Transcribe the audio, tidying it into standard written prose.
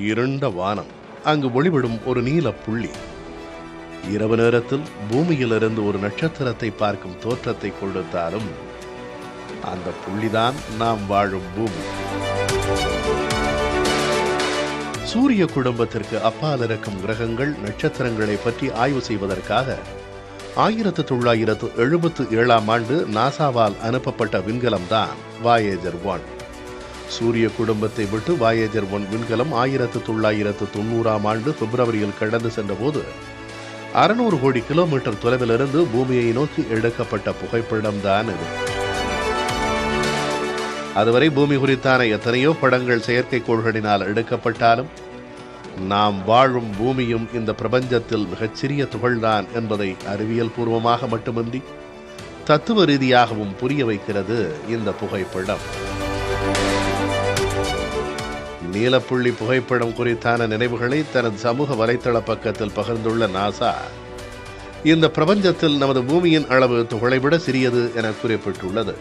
இருண்ட வானம், அங்கு ஒளிவிடும் ஒரு நீல புள்ளி. இரவு நேரத்தில் பூமியிலிருந்து ஒரு நட்சத்திரத்தை பார்க்கும் தோற்றத்தை கொடுத்தாலும் அந்த புள்ளிதான் நாம் வாழும் பூமி. சூரிய குடும்பத்திற்கு அப்பால் இருக்கும் கிரகங்கள், நட்சத்திரங்களை பற்றி ஆய்வு செய்வதற்காக 1977 நாசாவால் அனுப்பப்பட்ட விண்கலம் தான் வாயேஜர் 1. சூரிய குடும்பத்தை விட்டு வாயேஜர் 1 விண்கலம் 1990 பிப்ரவரியில் கடந்து சென்றபோது 600 கோடி கிலோமீட்டர் தொலைவிலிருந்து பூமியை நோக்கி எடுக்கப்பட்ட புகைப்படம் தான் இது. அதுவரை பூமி குறித்தான எத்தனையோ படங்கள் செயற்கைக்கோள்களினால் எடுக்கப்பட்டாலும் நாம் வாழும் பூமியும் இந்த பிரபஞ்சத்தில் மிகச்சிறிய துகள்தான் என்பதை அறிவியல் பூர்வமாக மட்டுமின்றி தத்துவ ரீதியாகவும் புரிய வைக்கிறது இந்த புகைப்படம். நீலப்புள்ளி புகைப்படம் குறித்தான நினைவுகளை தனது சமூக வலைத்தள பக்கத்தில் பகிர்ந்துள்ள நாசா, இந்த பிரபஞ்சத்தில் நமது பூமியின் அளவு துகளை விட சிறியது என குறிப்பிட்டுள்ளது.